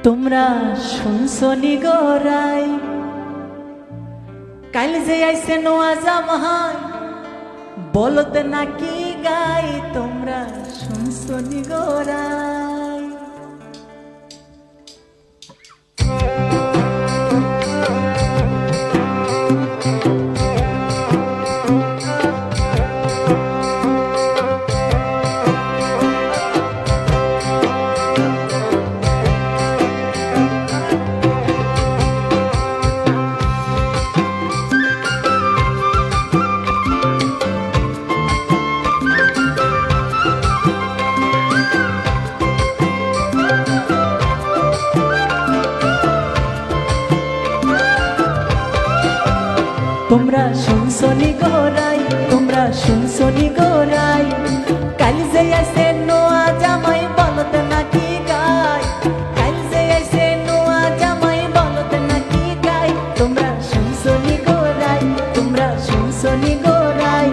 তোমরা শুনছনি গোরাই কাল যে আইছে নোয়া জামাই বলদ নাকি গাই তোমরা শুনছনি গোরাই তোমরা শুনছনি গোরাই তোমরা শুনছনি গোরাই কাল যে আইছে নোয়া জামাই বলদ নাকি গাই কাল যে আইছে নোয়া জামাই বলদ নাকি গাই তোমরা শুনছনি গোরাই তোমরা শুনছনি গোরাই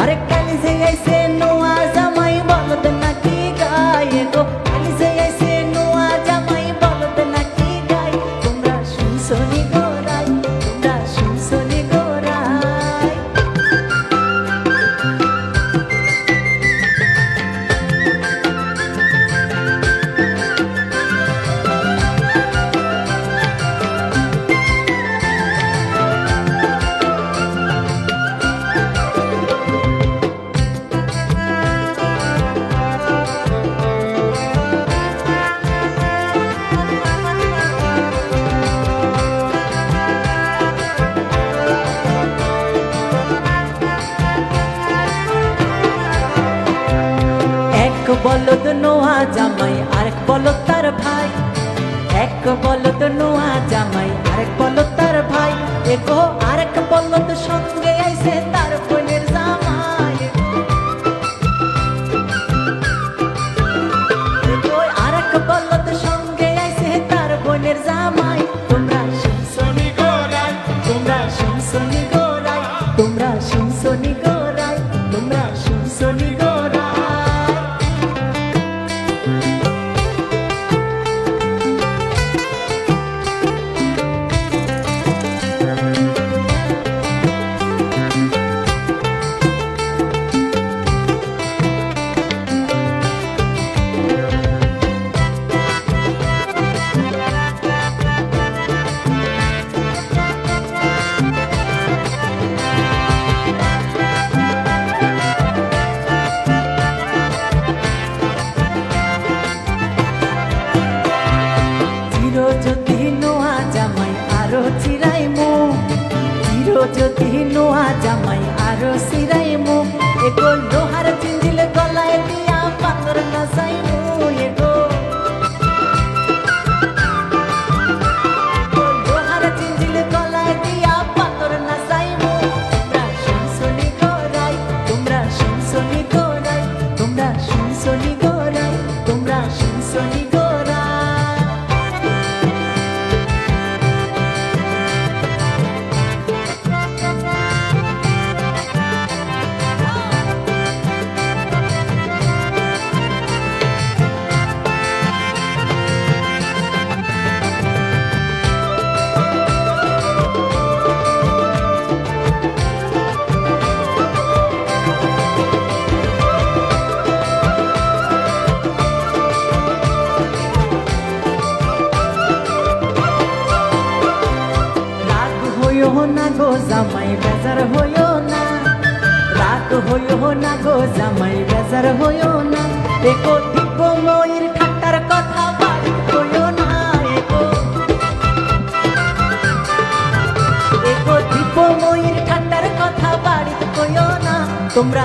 আরে কাল যে আইছে নোয়া জামাই বলদ নাকি গাই গো কাল যে আইছে নোয়া জামাই বলদ নাকি গাই তোমরা শুনছনি গোরাই তোমরা শুনছনি বলদ নোয়া জামাই আরেক বলদ তার ভাই এক বলদ নোয়া জামাই আরেক বলদ তার ভাই এগো আরেক বলদ সঙ্গে আইছে তার বোনের জামাই এগো আরেক বলদ সঙ্গে আইছে তার বোনের জামাই তোমরা শুনছনি গোরাই তোমরা শুনছনি গোরাই তোমরা শুনছনি গোরাই তোমরা শুনছনি গোরাই যদি নোয়া জামাই আরো সিরাইমু এগো লোহার চিঞ্জিল গলায় দিয়া পাথর নাচাইমু এগো লোহার চিঞ্জিল গলায় দিয়া পাথর নাচাইমু তোমরা শুনছনি গোরাই তোমরা শুনছনি গোরাই তোমরা শুনছনি গোরাই তোমরা শুনছনি গোরাই না গো জামাই বেজার হইও না রাগ হইও না গো জামাই বেজার হইও না দেখো দিব ময়ূর ঠাট্টার কথা বাড়ি হইও না দেখো দিব ময়ূর ঠাট্টার কথা বাড়ি হইও না তোমরা